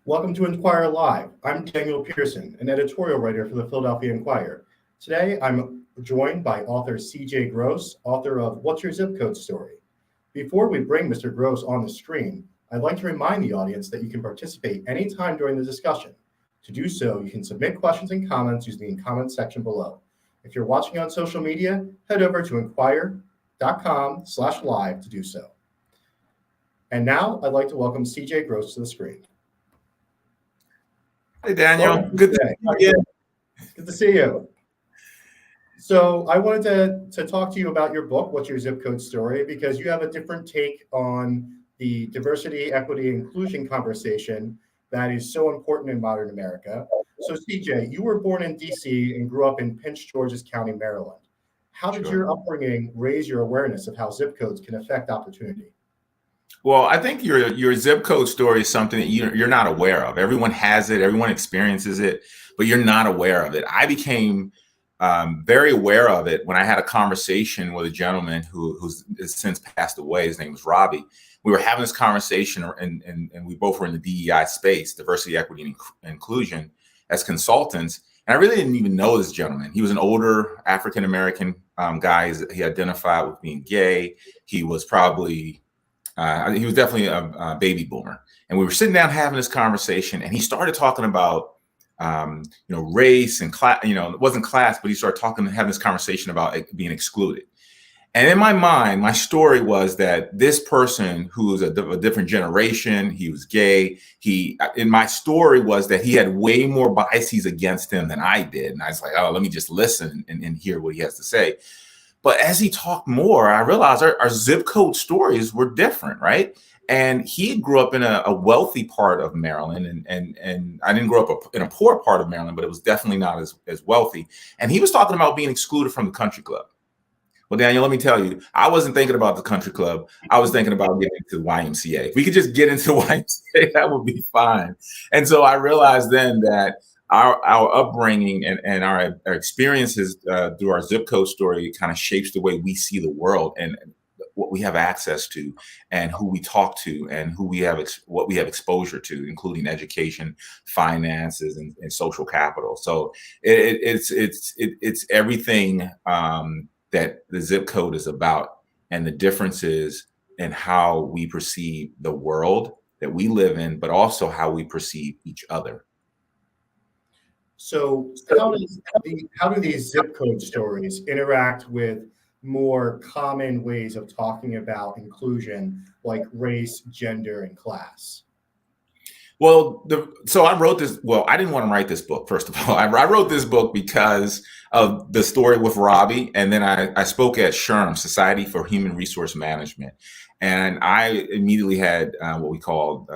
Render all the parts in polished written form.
Welcome to Inquirer Live. I'm Daniel Pearson, an editorial writer for the Philadelphia Inquirer. Today, I'm joined by author C.J. Gross, author of What's Your Zip Code Story? Before we bring Mr. Gross on the screen, I'd like to remind the audience that you can participate anytime during the discussion. To do so, you can submit questions and comments using the comment section below. If you're watching on social media, head over to inquirer.com/live to do so. And now I'd like to welcome C.J. Gross to the screen. Hey, Daniel. Good to see you. Good to see you. So I wanted to talk to you about your book, What's Your Zip Code Story, because you have a different take on the diversity, equity, and inclusion conversation that is so important in modern America. So CJ, you were born in DC and grew up in Prince George's County, Maryland. How did your upbringing raise your awareness of how zip codes can affect opportunity? Well, I think your zip code story is something that you're not aware of. Everyone has it, everyone experiences it, but you're not aware of it. I became very aware of it when I had a conversation with a gentleman who's since passed away. His name was Robbie. We were having this conversation, and we both were in the DEI space, diversity, equity, and inclusion, as consultants. And I really didn't even know this gentleman. He was an older African-American guy. He identified with being gay. He was probably he was definitely a baby boomer. And we were sitting down having this conversation, and he started talking about, race and class. It wasn't class, but he started having this conversation about being excluded. And in my mind, my story was that this person who was a different generation, he was gay. In my story was that he had way more biases against him than I did. And I was like, oh, let me just listen and hear what he has to say. But as he talked more, I realized our zip code stories were different, right? And he grew up in a wealthy part of Maryland, and I didn't grow up in a poor part of Maryland, but it was definitely not as wealthy. And he was talking about being excluded from the country club. Well, Daniel, let me tell you, I wasn't thinking about the country club. I was thinking about getting into the YMCA. If we could just get into the YMCA, that would be fine. And so I realized then that our upbringing and our experiences through our zip code story kind of shapes the way we see the world and what we have access to and who we talk to and who we have what we have exposure to, including education, finances, and social capital. So it's everything that the zip code is about, and the differences in how we perceive the world that we live in, but also how we perceive each other. So how do these zip code stories interact with more common ways of talking about inclusion, like race, gender, and class? Well, so I wrote this. Well, I didn't want to write this book, first of all. I wrote this book because of the story with Robbie. And then I spoke at SHRM, Society for Human Resource Management. And I immediately had what we called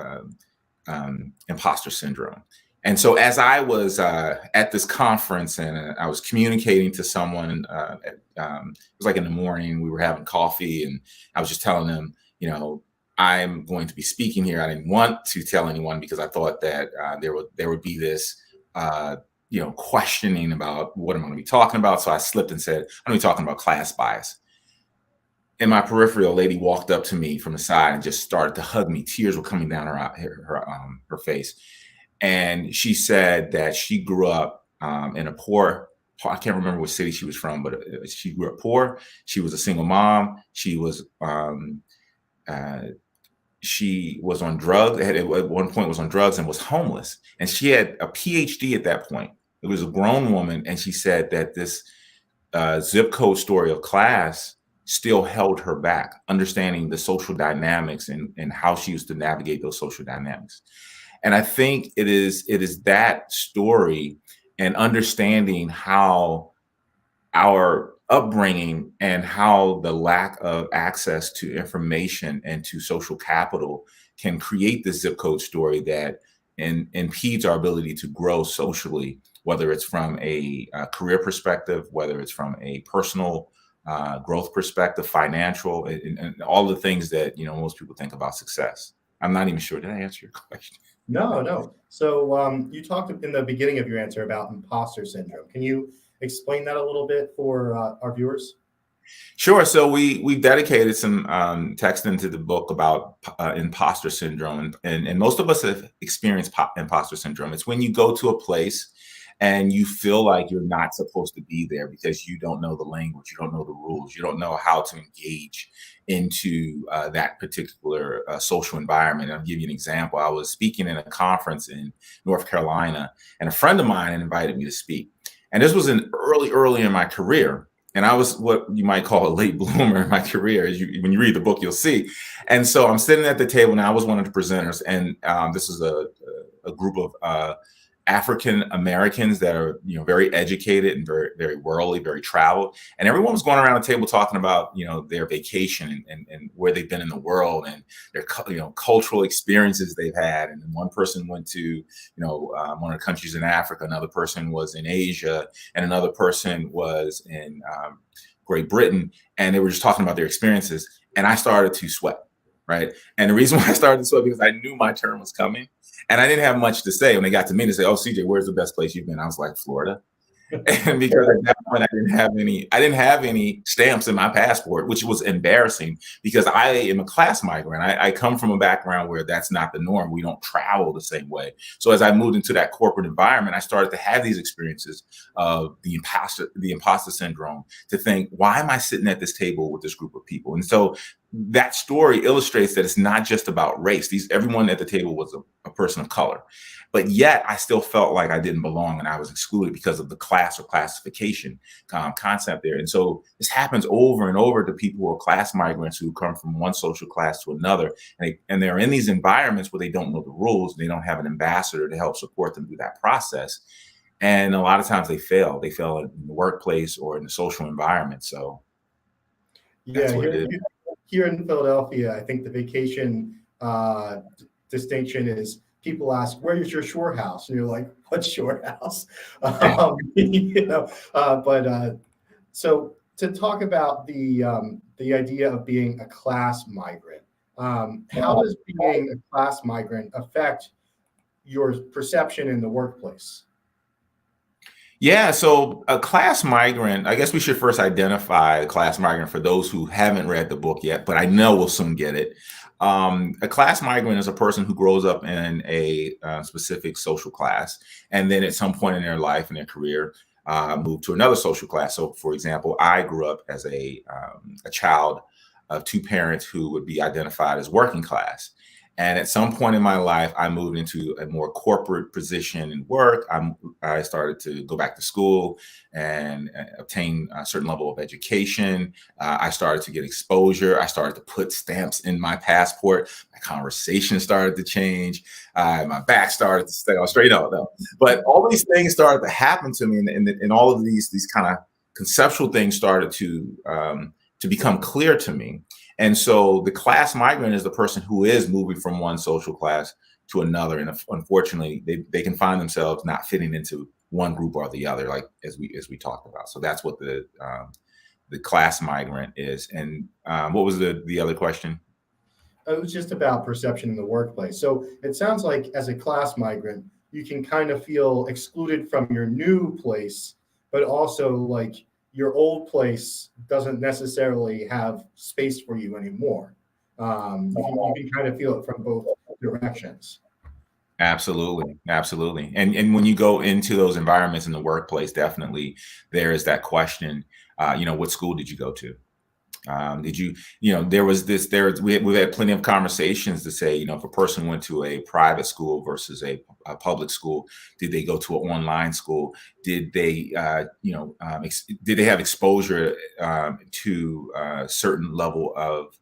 imposter syndrome. And so as I was at this conference and I was communicating to someone, it was like in the morning, we were having coffee, and I was just telling them, I'm going to be speaking here. I didn't want to tell anyone because I thought that there would be this, questioning about what I'm going to be talking about. So I slipped and said, I'm going to be talking about class bias. In my peripheral, a lady walked up to me from the side and just started to hug me. Tears were coming down her face. And she said that she grew up in a poor, I can't remember what city she was from, but she grew up poor. She was a single mom. She was on drugs. At one point was on drugs and was homeless. And she had a PhD at that point. It was a grown woman. And she said that this zip code story of class still held her back, understanding the social dynamics and how she used to navigate those social dynamics. And I think it is that story and understanding how our upbringing and how the lack of access to information and to social capital can create this zip code story that impedes our ability to grow socially, whether it's from a career perspective, whether it's from a personal growth perspective, financial, and all the things that most people think about success. I'm not even sure. Did I answer your question? No. So you talked in the beginning of your answer about imposter syndrome. Can you explain that a little bit for our viewers? Sure. So we've dedicated some text into the book about imposter syndrome, and most of us have experienced imposter syndrome. It's when you go to a place and you feel like you're not supposed to be there because you don't know the language, you don't know the rules, you don't know how to engage into that particular social environment. I'll give you an example. I was speaking in a conference in North Carolina, and a friend of mine invited me to speak. And this was early in my career. And I was what you might call a late bloomer in my career. When you read the book, you'll see. And so I'm sitting at the table, and I was one of the presenters. And this is a group of African Americans that are, very educated and very, very worldly, very traveled. And everyone was going around the table talking about, their vacation and where they've been in the world and their, cultural experiences they've had. And then one person went to, one of the countries in Africa. Another person was in Asia, and another person was in Great Britain. And they were just talking about their experiences. And I started to sweat. Right. And the reason why I started to sweat because I knew my turn was coming. And I didn't have much to say when they got to me to say, "Oh, CJ, where's the best place you've been?" I was like, "Florida." And because at that point I didn't have any stamps in my passport, which was embarrassing because I am a class migrant. I come from a background where that's not the norm. We don't travel the same way. So as I moved into that corporate environment, I started to have these experiences of the imposter syndrome, to think, why am I sitting at this table with this group of people? And so that story illustrates that it's not just about race. Everyone at the table was a person of color. But yet I still felt like I didn't belong and I was excluded because of the class or classification concept there. And so this happens over and over to people who are class migrants who come from one social class to another. And they're in these environments where they don't know the rules. They don't have an ambassador to help support them through that process. And a lot of times they fail. They fail in the workplace or in the social environment. So that's what it is. Here in Philadelphia, I think the vacation distinction is people ask, "Where is your shore house?" And you're like, "What shore house?" So to talk about the idea of being a class migrant, how does being a class migrant affect your perception in the workplace? Yeah, so a class migrant, I guess we should first identify a class migrant for those who haven't read the book yet, but I know we'll soon get it. A class migrant is a person who grows up in a specific social class, and then at some point in their life and their career, move to another social class. So, for example, I grew up as a child of two parents who would be identified as working class. And at some point in my life, I moved into a more corporate position in work. I started to go back to school and obtain a certain level of education. I started to get exposure. I started to put stamps in my passport. My conversation started to change. My back started to stay on straight up. No. But all these things started to happen to me, and all of these kind of conceptual things started to become clear to me. And so the class migrant is the person who is moving from one social class to another. And unfortunately, they can find themselves not fitting into one group or the other, like as we talked about. So that's what the class migrant is. And what was the other question? It was just about perception in the workplace. So it sounds like as a class migrant, you can kind of feel excluded from your new place, but also like your old place doesn't necessarily have space for you anymore. You can kind of feel it from both directions. Absolutely. And when you go into those environments in the workplace, definitely there is that question, what school did you go to? Did you, we've had plenty of conversations to say, if a person went to a private school versus a public school, did they go to an online school? Did they, did they have exposure to a certain level of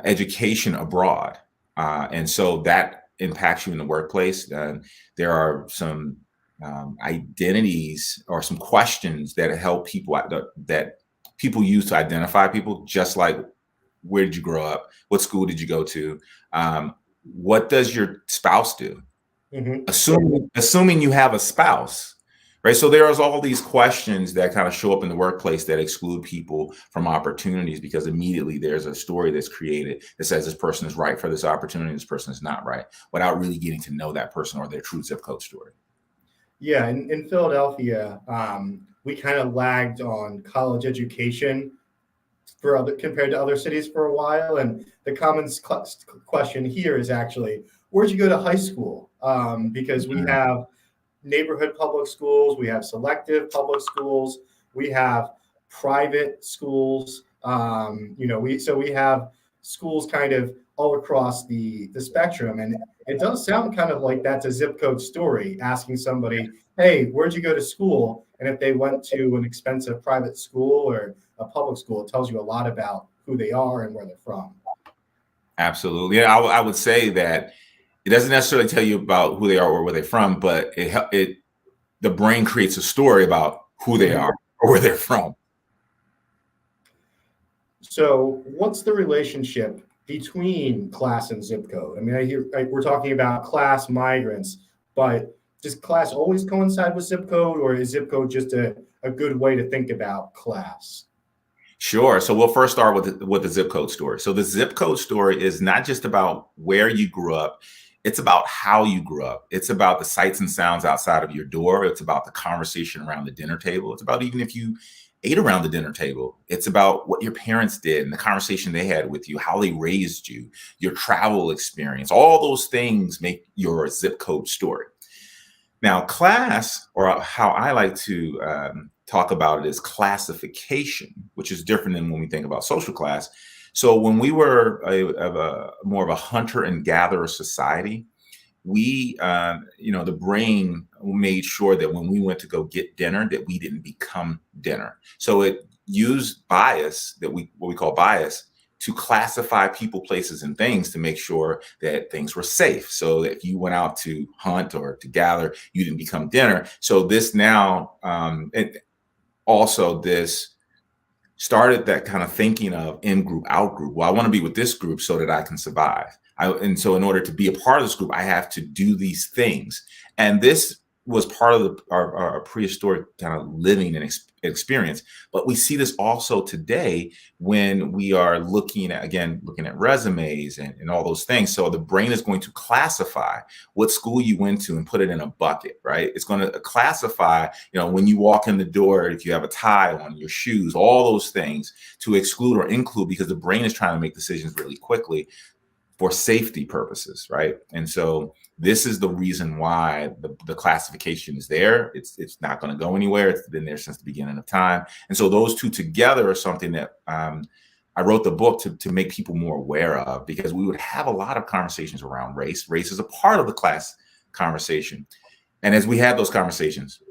education abroad? And so that impacts you in the workplace. There are some identities or some questions that help people that people use to identify people, just like, where did you grow up? What school did you go to? What does your spouse do? Mm-hmm. Assuming you have a spouse, right? So there's all these questions that kind of show up in the workplace that exclude people from opportunities, because immediately there's a story that's created that says this person is right for this opportunity, this person is not right, without really getting to know that person or their true zip code story. Yeah, in Philadelphia, we kind of lagged on college education compared to other cities for a while. And the common question here is actually, where'd you go to high school? Because we Mhm. have neighborhood public schools, we have selective public schools, we have private schools. We have schools kind of all across the spectrum, and it does sound kind of like that's a zip code story. Asking somebody, "Hey, where'd you go to school?" And if they went to an expensive private school or a public school, it tells you a lot about who they are and where they're from. Absolutely. Yeah, I would say that it doesn't necessarily tell you about who they are or where they're from, but the brain creates a story about who they Mhm. are or where they're from. So, what's the relationship between class and zip code? I mean, we're talking about class migrants, but does class always coincide with zip code, or is zip code just a good way to think about class? Sure. So we'll first start with the zip code story. So the zip code story is not just about where you grew up. It's about how you grew up. It's about the sights and sounds outside of your door. It's about the conversation around the dinner table. It's about even if you ate around the dinner table. It's about what your parents did and the conversation they had with you, how they raised you, your travel experience. All those things make your zip code story. Now, class, or how I like to talk about it, is classification, which is different than when we think about social class. So, when we were more of a hunter and gatherer society, the brain made sure that when we went to go get dinner, that we didn't become dinner. So it used bias, what we call bias, to classify people, places, and things to make sure that things were safe. So that if you went out to hunt or to gather, you didn't become dinner. So this now, and also this started that kind of thinking of in group, out group. Well, I want to be with this group so that I can survive. And so, in order to be a part of this group, I have to do these things. And this was part of our prehistoric kind of living and experience. But we see this also today when we are looking at resumes and all those things. So the brain is going to classify what school you went to and put it in a bucket, right? It's going to classify, when you walk in the door, if you have a tie on, your shoes, all those things to exclude or include, because the brain is trying to make decisions really quickly for safety purposes, right? And so this is the reason why the classification is there. It's not going to go anywhere. It's been there since the beginning of time. And so those two together are something that I wrote the book to make people more aware of, because we would have a lot of conversations around race. Race is a part of the class conversation. And as we had those conversations,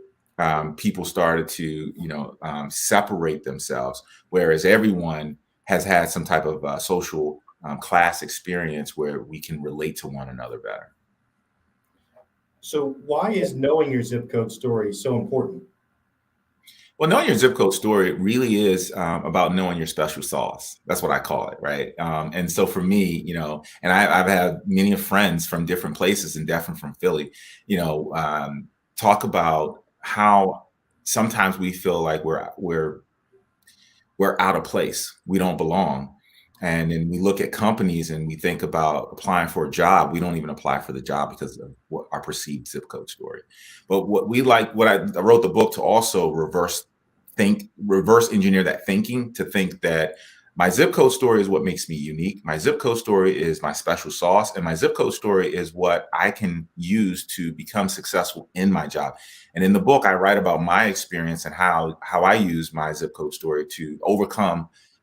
people started to, separate themselves, whereas everyone has had some type of social class experience where we can relate to one another better. So, why is knowing your zip code story so important? Well, knowing your zip code story really is about knowing your special sauce. That's what I call it, right? And so for me, and I've had many friends from different places and different from Philly, talk about how sometimes we feel like we're out of place. We don't belong. And then we look at companies and we think about applying for a job. We don't even apply for the job because of what our perceived zip code story. But what I wrote the book to also reverse engineer that thinking, to think that my zip code story is what makes me unique. My zip code story is my special sauce, and my zip code story is what I can use to become successful in my job. And in the book, I write about my experience and how I use my zip code story to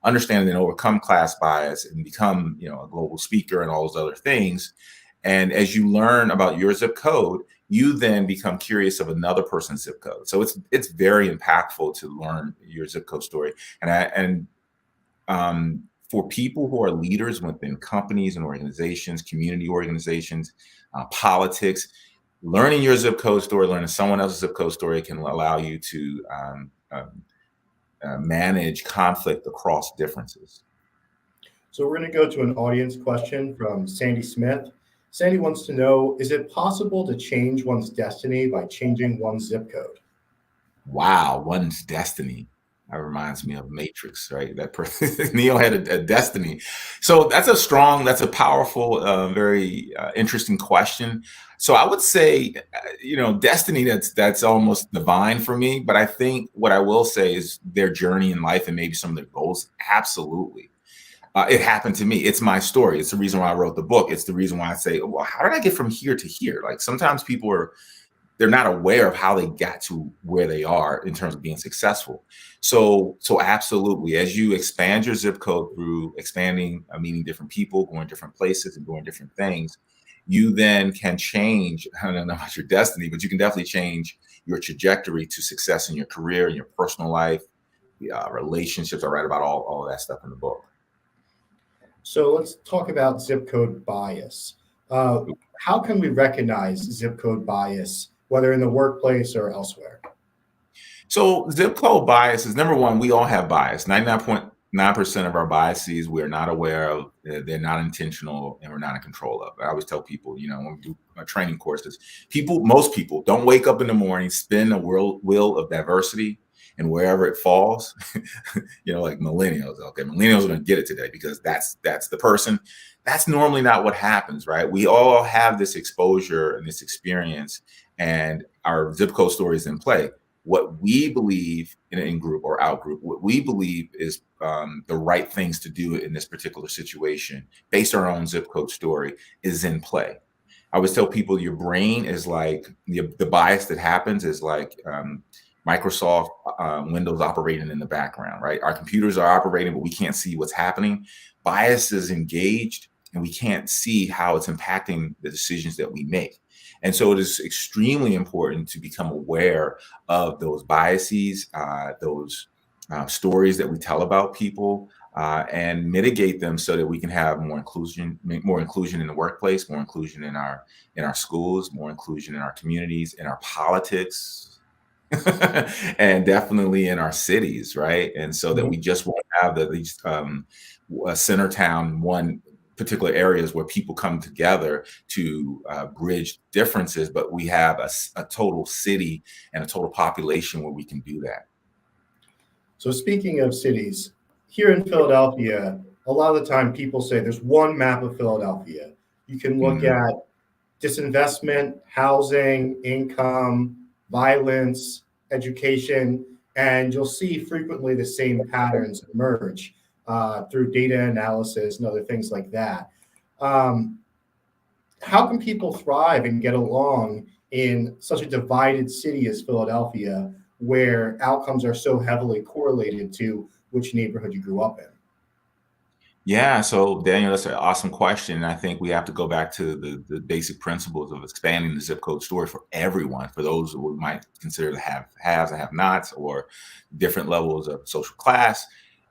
understand and overcome class bias and become, a global speaker and all those other things. And as you learn about your zip code, you then become curious of another person's zip code. So it's very impactful to learn your zip code story. For people who are leaders within companies and organizations, community organizations, politics, learning your zip code story, learning someone else's zip code story can allow you to manage conflict across differences. So, we're going to go to an audience question from Sandy Smith. Sandy wants to know, is it possible to change one's destiny by changing one's zip code? Wow, one's destiny. That reminds me of Matrix, right? That person, Neo had a destiny. So that's a powerful, very interesting question. So I would say, destiny, that's almost divine for me. But I think what I will say is their journey in life and maybe some of their goals, absolutely. It happened to me. It's my story. It's the reason why I wrote the book. It's the reason why I say, well, how did I get from here to here? Like sometimes they're not aware of how they got to where they are in terms of being successful. So absolutely, as you expand your zip code through expanding, meeting different people, going different places and doing different things, you then can change, I don't know about your destiny, but you can definitely change your trajectory to success in your career, in your personal life, relationships. I write about all of that stuff in the book. So let's talk about zip code bias. How can we recognize zip code bias, whether in the workplace or elsewhere? So zip code bias is number one. We all have bias. 99.9% of our biases we're not aware of. They're not intentional, and we're not in control of. I always tell people, when we do training courses, most people don't wake up in the morning, spin a wheel of diversity, and wherever it falls, like millennials. Okay, millennials are going to get it today because that's the person. That's normally not what happens, right? We all have this exposure and this experience, and our zip code story is in play. What we believe in an in-group or out-group, what we believe is the right things to do in this particular situation based on our own zip code story is in play. I always tell people your brain is like, the bias that happens is like Microsoft Windows operating in the background, right? Our computers are operating, but we can't see what's happening. Bias is engaged, and we can't see how it's impacting the decisions that we make. And so it is extremely important to become aware of those biases, those stories that we tell about people, and mitigate them so that we can have more inclusion in the workplace, more inclusion in our schools, more inclusion in our communities, in our politics, and definitely in our cities, right? And so that we just won't have these center town one particular areas where people come together to bridge differences, but we have a total city and a total population where we can do that. So speaking of cities, here in Philadelphia, a lot of the time people say there's one map of Philadelphia. You can look at disinvestment, housing, income, violence, education, and you'll see frequently the same patterns emerge through data analysis and other things like that. How can people thrive and get along in such a divided city as Philadelphia, where outcomes are so heavily correlated to which neighborhood you grew up in? Yeah, so Daniel, that's an awesome question. And I think we have to go back to the basic principles of expanding the zip code story for everyone, for those who we might consider to have haves and have nots or different levels of social class,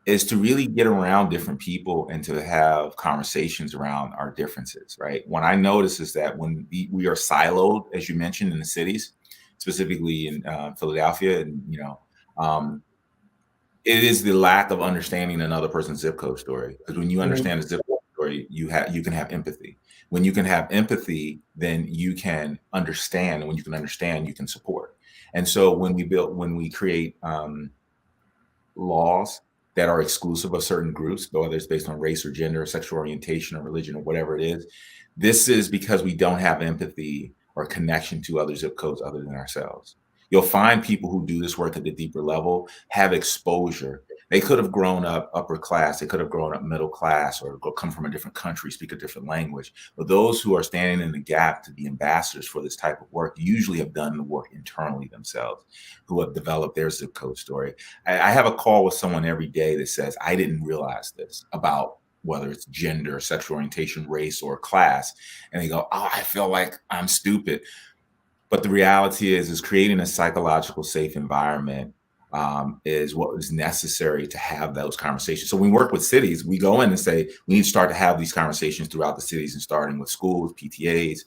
is to really get around different people and to have conversations around our differences, right? What I notice is that when we are siloed, as you mentioned, in the cities, specifically in Philadelphia, and it is the lack of understanding another person's zip code story. Because when you understand the zip code story, you can have empathy. When you can have empathy, then you can understand. And when you can understand, you can support. And so when we create laws that are exclusive of certain groups, whether it's based on race or gender or sexual orientation or religion or whatever it is, this is because we don't have empathy or connection to other zip codes other than ourselves. You'll find people who do this work at the deeper level have exposure. They could have grown up upper class, they could have grown up middle class, or come from a different country, speak a different language. But those who are standing in the gap to be ambassadors for this type of work usually have done the work internally themselves, who have developed their zip code story. I have a call with someone every day that says, I didn't realize this about whether it's gender, sexual orientation, race, or class. And they go, oh, I feel like I'm stupid. But the reality is creating a psychological safe environment is what is necessary to have those conversations. So when we work with cities, we go in and say, we need to start to have these conversations throughout the cities, and starting with schools, PTAs,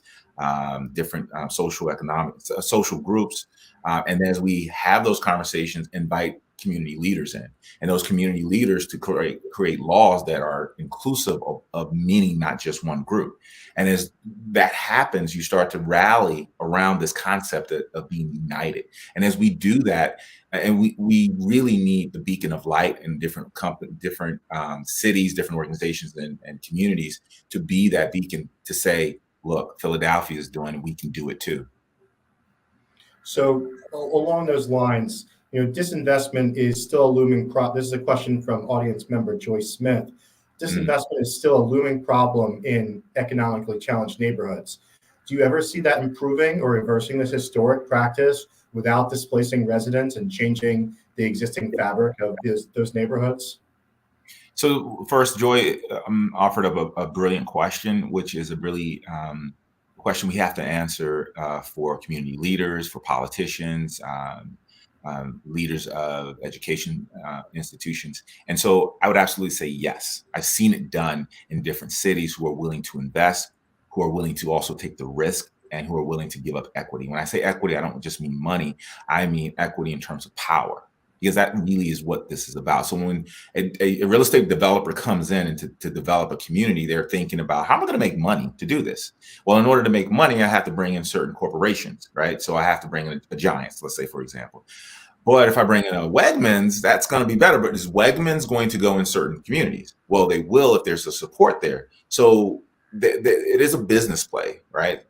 different social groups. And as we have those conversations, invite community leaders in, and those community leaders to create laws that are inclusive of many, not just one group. And as that happens, you start to rally around this concept of being united. And as we do that, and we really need the beacon of light in different cities, different organizations, and communities to be that beacon to say, look, Philadelphia is doing it, we can do it too. So along those lines, disinvestment is still a looming problem. This is a question from audience member Joyce Smith. Disinvestment is still a looming problem in economically challenged neighborhoods. Do you ever see that improving or reversing this historic practice without displacing residents and changing the existing fabric of those neighborhoods? So first, Joy offered up a brilliant question, which is a really question we have to answer for community leaders, for politicians, leaders of education institutions. And so I would absolutely say yes. I've seen it done in different cities who are willing to invest, who are willing to also take the risk, and who are willing to give up equity. When I say equity, I don't just mean money. I mean equity in terms of power, because that really is what this is about. So when a real estate developer comes in and to develop a community, they're thinking about, how am I going to make money to do this? Well, in order to make money, I have to bring in certain corporations, right? So I have to bring in a Giants, let's say, for example. But if I bring in a Wegmans, that's going to be better. But is Wegmans going to go in certain communities? Well, they will if there's a support there. So it is a business play, right?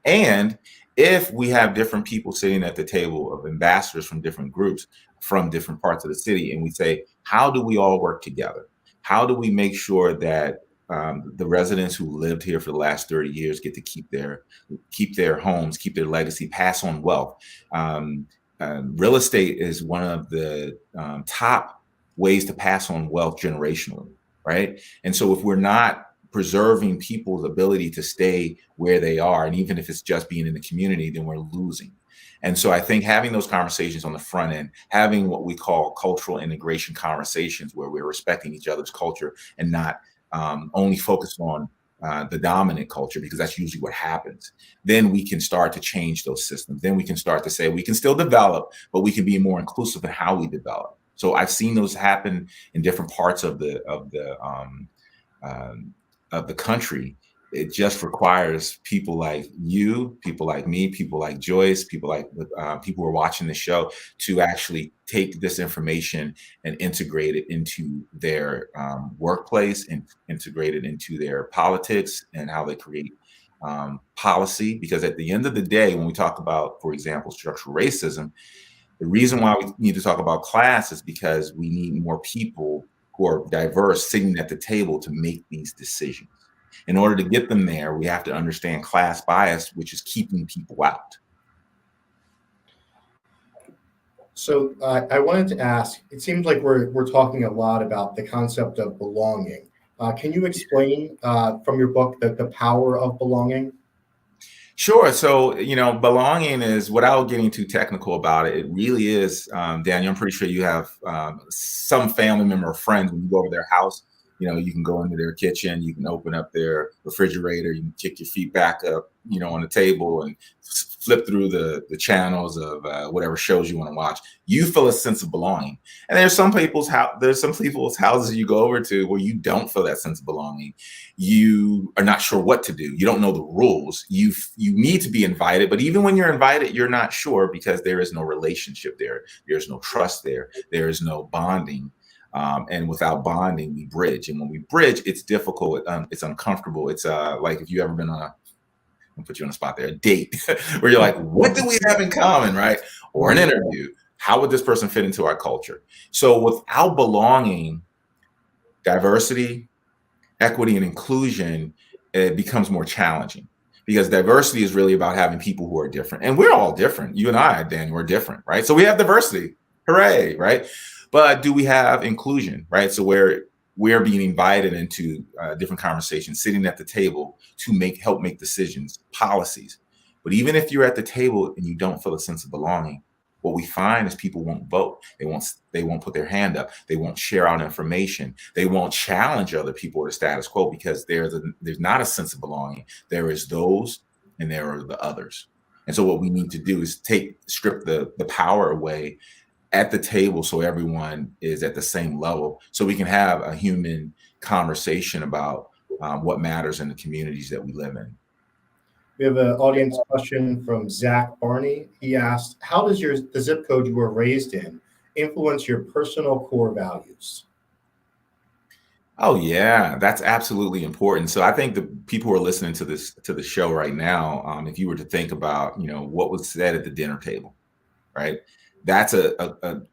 And if we have different people sitting at the table of ambassadors from different groups, from different parts of the city, and we say, how do we all work together? How do we make sure that the residents who lived here for the last 30 years get to keep their homes, keep their legacy, pass on wealth? Real estate is one of the top ways to pass on wealth generationally, right? And so if we're not preserving people's ability to stay where they are, and even if it's just being in the community, then we're losing. And so I think having those conversations on the front end, having what we call cultural integration conversations where we're respecting each other's culture and not only focused on the dominant culture, because that's usually what happens, then we can start to change those systems. Then we can start to say we can still develop, but we can be more inclusive in how we develop. So I've seen those happen in different parts of the country. It just requires people like you, people like me, people like Joyce, people like people who are watching the show to actually take this information and integrate it into their workplace and integrate it into their politics and how they create policy. Because at the end of the day, when we talk about, for example, structural racism, the reason why we need to talk about class is because we need more people who are diverse sitting at the table to make these decisions. In order to get them there, we have to understand class bias, which is keeping people out. So I wanted to ask, it seems like we're talking a lot about the concept of belonging. Can you explain from your book the power of belonging? Sure. So, belonging is, without getting too technical about it, it really is, Daniel, I'm pretty sure you have some family member or friends when you go over their house. You can go into their kitchen, you can open up their refrigerator, you can kick your feet back up, on the table and flip through the channels of whatever shows you want to watch. You feel a sense of belonging. And there's some people's houses you go over to where you don't feel that sense of belonging. You are not sure what to do. You don't know the rules. You need to be invited, but even when you're invited, you're not sure because there is no relationship there. There's no trust there. There is no bonding. And without bonding, we bridge. And when we bridge, it's difficult. It's uncomfortable. It's like if you ever been on I'll put you on the spot there, a date where you're like, what do we have in common, right? Or an interview. How would this person fit into our culture? So without belonging, diversity, equity, and inclusion, it becomes more challenging, because diversity is really about having people who are different. And we're all different. You and I, Daniel, are different, right? So we have diversity. Hooray, right? But do we have inclusion, right? So we're being invited into different conversations, sitting at the table to help make decisions, policies. But even if you're at the table and you don't feel a sense of belonging, what we find is people won't vote. They won't put their hand up. They won't share out information. They won't challenge other people or the status quo, because there's not a sense of belonging. There is those and there are the others. And so what we need to do is strip the power away at the table so everyone is at the same level, so we can have a human conversation about what matters in the communities that we live in. We have an audience question from Zach Barney. He asked, how does the zip code you were raised in influence your personal core values? Oh yeah, that's absolutely important. So I think the people who are listening to the show right now, if you were to think about, what was said at the dinner table, right? That's a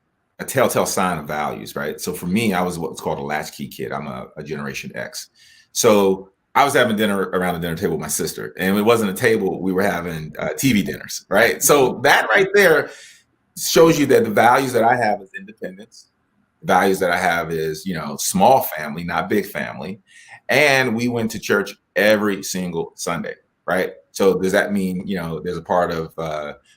telltale sign of values, right? So for me, I was what's called a latchkey kid. I'm a Generation X. So I was having dinner around the dinner table with my sister, and it wasn't a table. We were having TV dinners, right? So that right there shows you that the values that I have is independence. The values that I have is, small family, not big family. And we went to church every single Sunday, right? So does that mean, there's a part of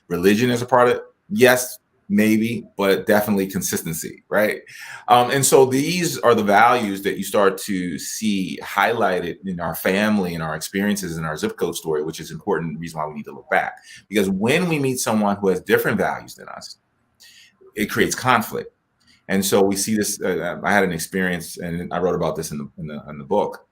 religion as a part of it? Yes, maybe, but definitely consistency, right? And so these are the values that you start to see highlighted in our family and our experiences in our zip code story, which is important reason why we need to look back. Because when we meet someone who has different values than us, it creates conflict. And so we see this. I had an experience, and I wrote about this in the book.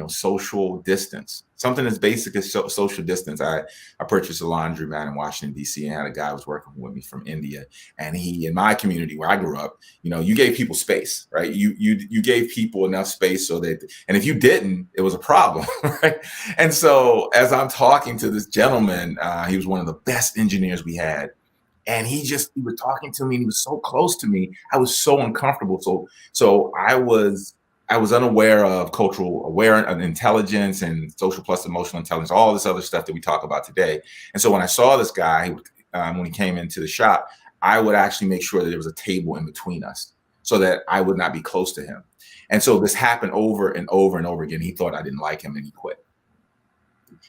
Social distance, something as basic as social distance. I purchased a laundromat in Washington, D.C. and had a guy who was working with me from India. And he, in my community where I grew up, you gave people space, right? You gave people enough space so that, and if you didn't, it was a problem, right? And so as I'm talking to this gentleman, he was one of the best engineers we had. And he was talking to me, and he was so close to me. I was so uncomfortable. So I was unaware of cultural intelligence and social plus emotional intelligence, all this other stuff that we talk about today. And so when I saw this guy, when he came into the shop, I would actually make sure that there was a table in between us so that I would not be close to him. And so this happened over and over and over again. He thought I didn't like him, and he quit.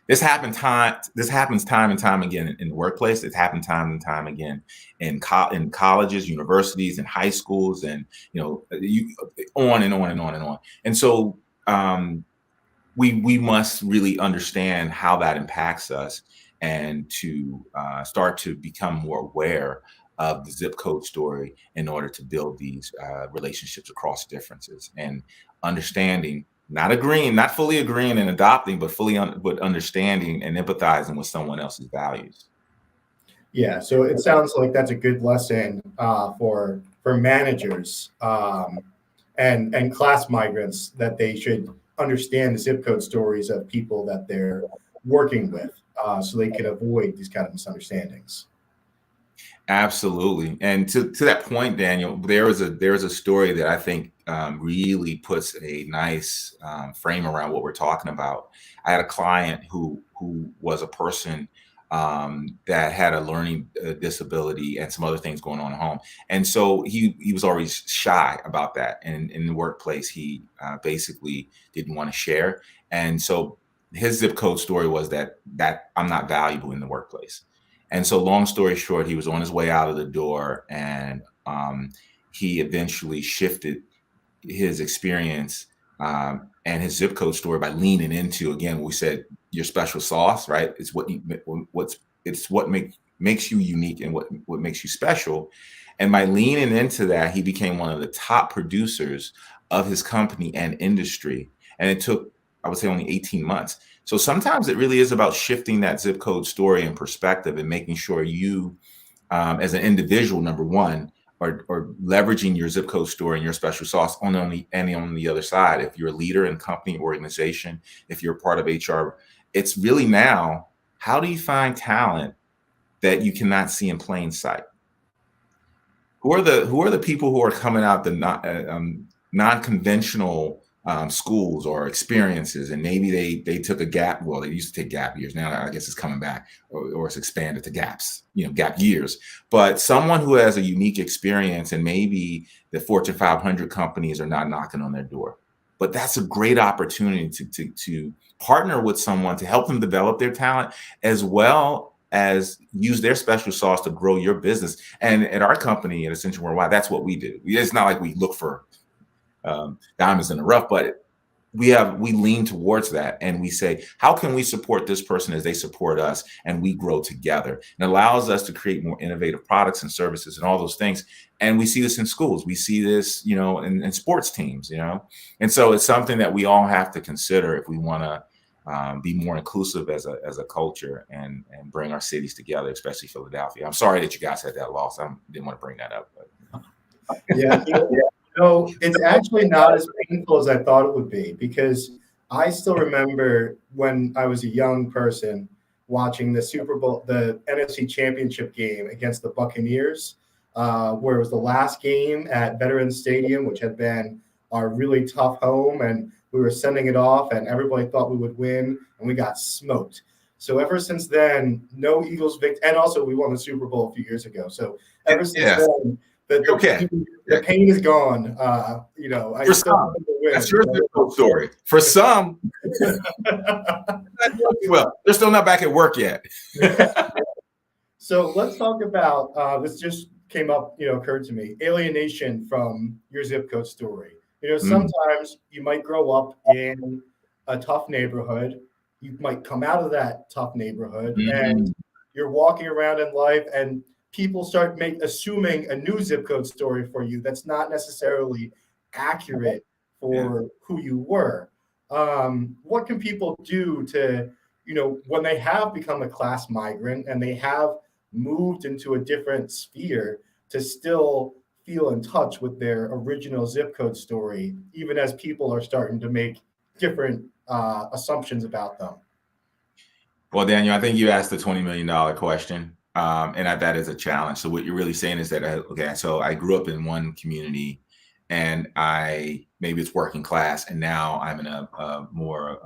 This happens time and time again in the workplace. It's happened time and time again in colleges, universities, and high schools, and on and on and on and on. And so we must really understand how that impacts us, and to start to become more aware of the zip code story in order to build these relationships across differences, and understanding. Not agreeing, not fully agreeing and adopting, but but understanding and empathizing with someone else's values. Yeah, so it sounds like that's a good lesson for managers and class migrants, that they should understand the zip code stories of people that they're working with, so they can avoid these kind of misunderstandings. Absolutely. And to that point, Daniel, there is a story that I think really puts a nice frame around what we're talking about. I had a client who was a person that had a learning disability and some other things going on at home. And so he was always shy about that. And in the workplace, he basically didn't want to share. And so his zip code story was that I'm not valuable in the workplace. And so long story short, he was on his way out of the door, and he eventually shifted his experience and his zip code story by leaning into, again, we said, your special sauce, right? It's what makes you unique and what makes you special. And by leaning into that, he became one of the top producers of his company and industry. And it took, I would say, only 18 months. So sometimes it really is about shifting that zip code story and perspective, and making sure you, as an individual, number one, are leveraging your zip code story and your special sauce on the other side. If you're a leader in company, organization, if you're a part of HR, it's really now, how do you find talent that you cannot see in plain sight? Who are the people who are coming out the non-conventional schools or experiences, and maybe they took a gap. Well, they used to take gap years. Now I guess it's coming back, or it's expanded to gaps, gap years. But someone who has a unique experience, and maybe the Fortune 500 companies are not knocking on their door, but that's a great opportunity to partner with someone to help them develop their talent, as well as use their special sauce to grow your business. And at our company, at Ascension Worldwide, that's what we do. It's not like we look for diamonds in the rough, but we lean towards that, and we say, how can we support this person as they support us, and we grow together? And it allows us to create more innovative products and services and all those things. And we see this in schools. We see this, in sports teams, And so it's something that we all have to consider if we want to be more inclusive as a culture and bring our cities together, especially Philadelphia. I'm sorry that you guys had that loss. I didn't want to bring that up. But. Yeah. No, it's actually not as painful as I thought it would be, because I still remember when I was a young person watching the Super Bowl, the NFC Championship game against the Buccaneers, where it was the last game at Veterans Stadium, which had been our really tough home, and we were sending it off, and everybody thought we would win, and we got smoked. So ever since then, no Eagles victory, and also we won the Super Bowl a few years ago. So ever since then, the pain is gone. I still win. That's your story. For some, well, they're still not back at work yet. So let's talk about this. Just came up, occurred to me. Alienation from your zip code story. Sometimes you might grow up in a tough neighborhood. You might come out of that tough neighborhood, and you're walking around in life, and people start assuming a new zip code story for you that's not necessarily accurate for who you were. What can people do to, when they have become a class migrant and they have moved into a different sphere, to still feel in touch with their original zip code story, even as people are starting to make different assumptions about them? Well, Daniel, I think you asked the $20 million question. And that is a challenge. So what you're really saying is that, so I grew up in one community, and maybe it's working class, and now I'm in a more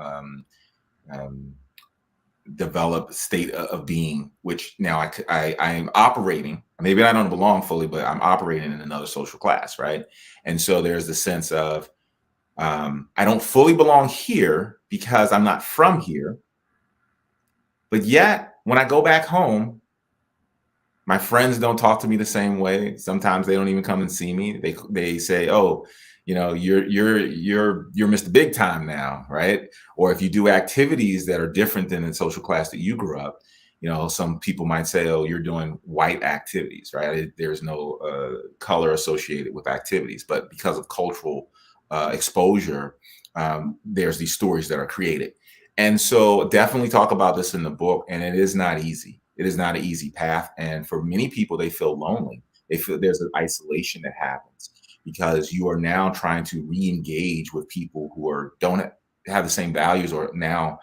developed state of being, which now I am operating. Maybe I don't belong fully, but I'm operating in another social class, right? And so there's the sense of I don't fully belong here because I'm not from here. But yet, when I go back home, my friends don't talk to me the same way. Sometimes they don't even come and see me. They say, "Oh, you're Mr. Big Time now, right?" Or if you do activities that are different than the social class that you grew up, some people might say, "Oh, you're doing white activities, right?" There's no color associated with activities, but because of cultural exposure, there's these stories that are created. And so definitely talk about this in the book. And it is not easy. It is not an easy path. And for many people, they feel lonely. They feel there's an isolation that happens because you are now trying to re-engage with people who don't have the same values or now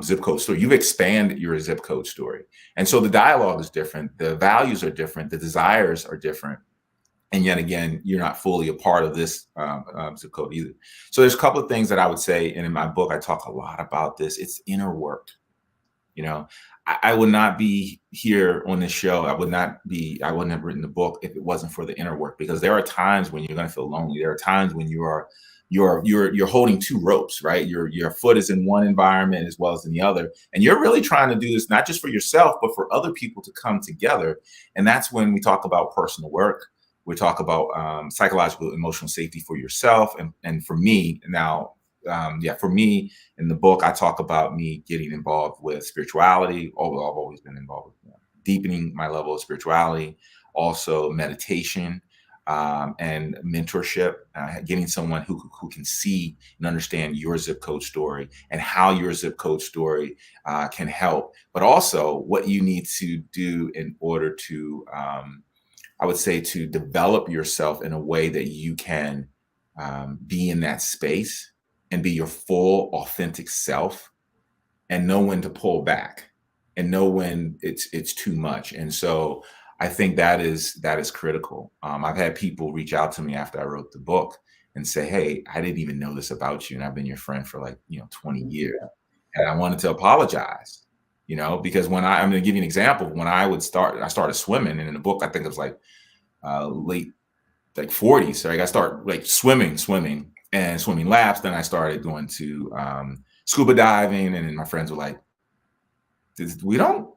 zip code story. You've expanded your zip code story. And so the dialogue is different. The values are different. The desires are different. And yet again, you're not fully a part of this zip code either. So there's a couple of things that I would say, and in my book, I talk a lot about this. It's inner work. I would not be here on this show. I wouldn't have written the book if it wasn't for the inner work, because there are times when you're going to feel lonely. There are times when you're holding two ropes, right? Your foot is in one environment as well as in the other. And you're really trying to do this, not just for yourself, but for other people to come together. And that's when we talk about personal work. We talk about psychological, emotional safety for yourself. And for me now, for me in the book, I talk about me getting involved with spirituality. Although I've always been involved with deepening my level of spirituality, also meditation and mentorship, getting someone who can see and understand your zip code story and how your zip code story can help, but also what you need to do in order to, I would say, to develop yourself in a way that you can be in that space and be your full, authentic self, and know when to pull back and know when it's too much. And so I think that is critical. I've had people reach out to me after I wrote the book and say, "Hey, I didn't even know this about you, and I've been your friend for 20 years, and I wanted to apologize." Because I'm going to give you an example. When I started swimming, and in the book, I think it was late 40s. So I started swimming and swimming laps. Then I started going to scuba diving, and then my friends were like, "We don't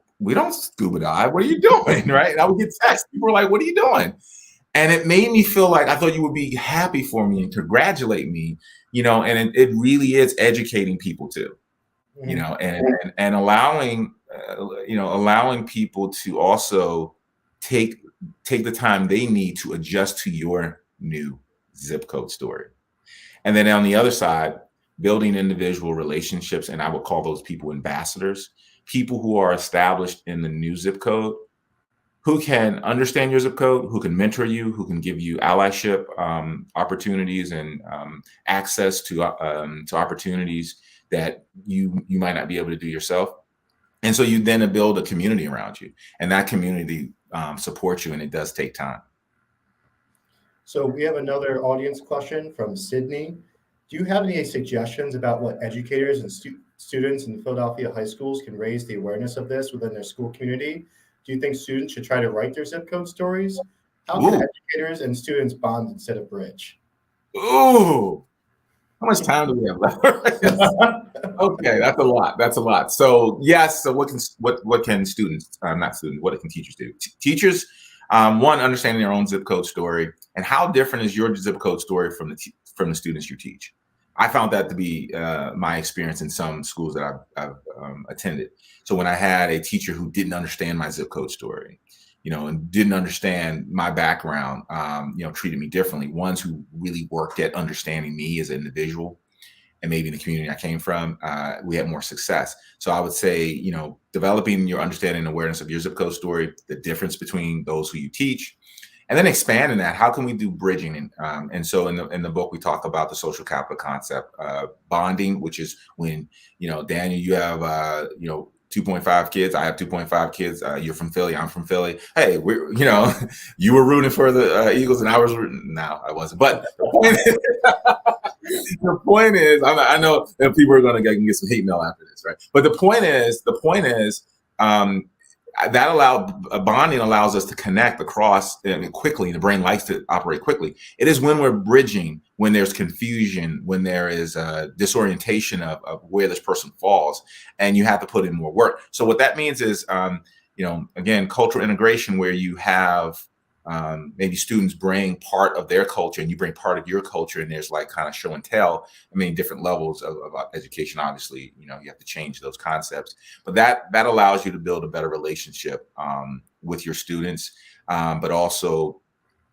scuba dive. What are you doing?" Right? And I would get texts. People were like, "What are you doing?" And it made me feel like I thought you would be happy for me and congratulate me and it really is educating people too, and allowing, allowing people to also take the time they need to adjust to your new zip code story. And then on the other side, building individual relationships, and I would call those people ambassadors, people who are established in the new zip code, who can understand your zip code, who can mentor you, who can give you allyship opportunities and access to opportunities that you might not be able to do yourself. And so you then build a community around you, and that community supports you, and it does take time. So we have another audience question from Sydney. Do you have any suggestions about what educators and students in Philadelphia high schools can raise the awareness of this within their school community? Do you think students should try to write their zip code stories? How can educators and students bond instead of bridge? Ooh, how much time do we have left? Okay, that's a lot. That's a lot. So yes. So what can students, not students, what can teachers do? Teachers, one, understanding their own zip code story, and how different is your zip code story from the students you teach. I found that to be my experience in some schools that I've attended. So when I had a teacher who didn't understand my zip code story, and didn't understand my background, treated me differently. Ones who really worked at understanding me as an individual and maybe in the community I came from, we had more success. So I would say, developing your understanding and awareness of your zip code story, the difference between those who you teach, and then expanding that. How can we do bridging? And so in the book, we talk about the social capital concept, bonding, which is when, Daniel, you have, 2.5 kids. I have 2.5 kids. You're from Philly. I'm from Philly. Hey, we're, you were rooting for the Eagles and I was rooting. No, I wasn't. But the point is, I know that people are going to get some hate mail after this, right? But the point is, that bonding allows us to connect across quickly, and the brain likes to operate quickly. It is when we're bridging, when there's confusion, when there is a disorientation of where this person falls, and you have to put in more work. So what that means is, again, cultural integration, where you have maybe students bring part of their culture and you bring part of your culture, and there's like kind of show and tell. I mean, different levels of education, obviously, you have to change those concepts, but that allows you to build a better relationship with your students, but also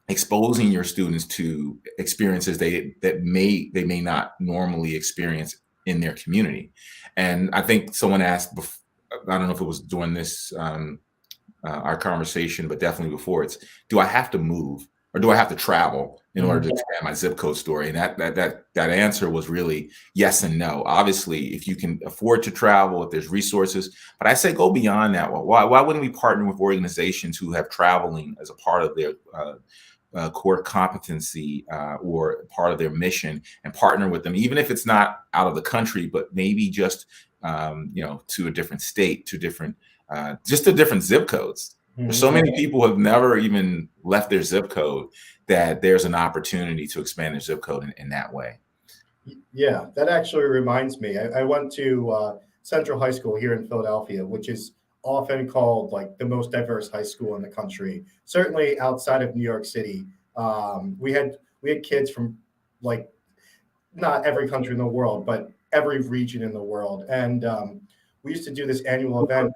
exposing your students to experiences they may not normally experience in their community. And I think someone asked before, I don't know if it was during this our conversation, but definitely before, it's, do I have to move or do I have to travel in order to expand my zip code story? And that answer was really yes and no. Obviously, if you can afford to travel, if there's resources, but I say go beyond that. Why wouldn't we partner with organizations who have traveling as a part of their core competency or part of their mission, and partner with them, even if it's not out of the country, but maybe just to a different state, to different just to different zip codes. There's so many people who have never even left their zip code, that there's an opportunity to expand their zip code in that way. Yeah, that actually reminds me. I went to Central High School here in Philadelphia, which is often called like the most diverse high school in the country. Certainly outside of New York City, we had kids from like not every country in the world, but every region in the world, and we used to do this annual event.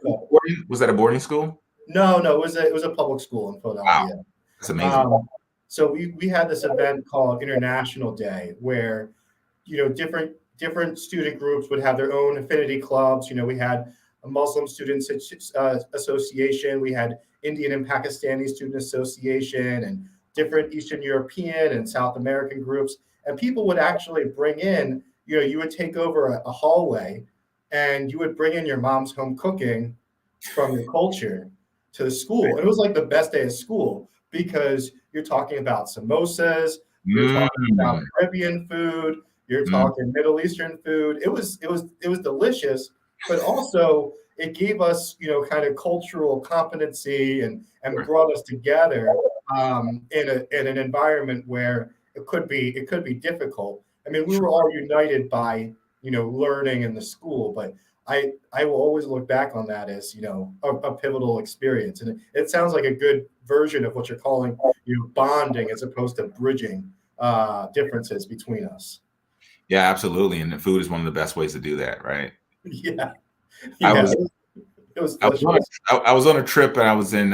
Was that a boarding school? No, it was a public school in Philadelphia. Wow, that's amazing. So we had this event called International Day, where different student groups would have their own affinity clubs. We had a Muslim Students Association, we had Indian and Pakistani Student Association, and different Eastern European and South American groups. And people would actually bring in, you would take over a hallway, and you would bring in your mom's home cooking from your culture to the school. And it was like the best day of school, because you're talking about samosas, you're talking about Caribbean food, you're talking Middle Eastern food. It was delicious, but also it gave us, kind of cultural competency and brought us together in an environment where it could be difficult. I mean, we were all united by learning in the school, but I will always look back on that as a pivotal experience, and it sounds like a good version of what you're calling bonding, as opposed to bridging differences between us. Yeah, absolutely. And the food is one of the best ways to do that, right? Yeah, I yeah, was it was I was on delicious. I was on a trip and I was in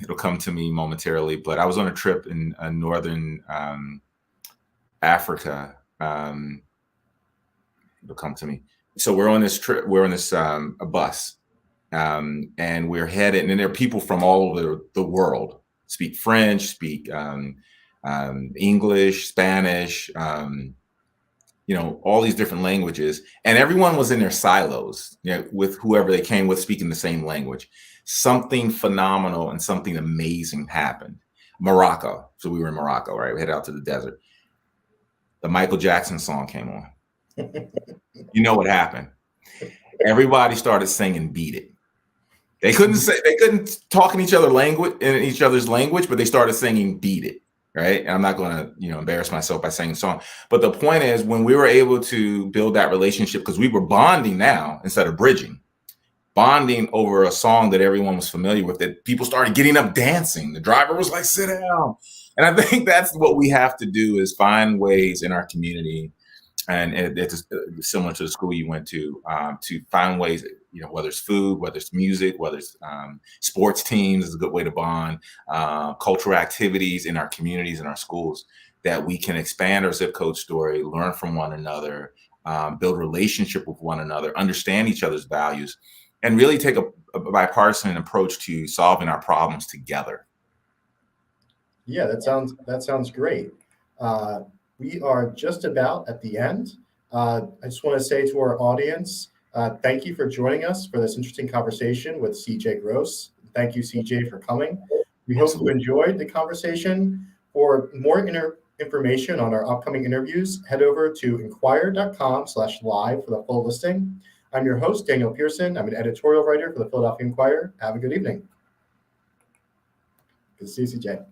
it'll come to me momentarily, but I was on a trip in northern Africa. It'll come to me. So we're on this trip. We're on this a bus, and we're headed. And there are people from all over the world. Speak French, speak English, Spanish. All these different languages, and everyone was in their silos, with whoever they came with, speaking the same language. Something phenomenal and something amazing happened. Morocco. So we were in Morocco, right? We headed out to the desert. The Michael Jackson song came on. You know what happened? Everybody started singing "Beat It." They couldn't talk in each other's language, but they started singing "Beat It." Right. And I'm not going to, embarrass myself by saying the song. But the point is, when we were able to build that relationship, because we were bonding now instead of bridging, bonding over a song that everyone was familiar with, that people started getting up dancing. The driver was like, sit down. And I think that's what we have to do, is find ways in our community. And it's similar to the school you went to find ways, whether it's food, whether it's music, whether it's sports teams is a good way to bond, cultural activities in our communities and our schools, that we can expand our zip code story, learn from one another, build relationship with one another, understand each other's values, and really take a bipartisan approach to solving our problems together. Yeah, that sounds great. We are just about at the end. I just want to say to our audience, thank you for joining us for this interesting conversation with CJ Gross. Thank you, CJ, for coming. We hope you enjoyed the conversation. For more information on our upcoming interviews, head over to inquirer.com/live for the full listing. I'm your host, Daniel Pearson. I'm an editorial writer for the Philadelphia Inquirer. Have a good evening. Good to see you, CJ.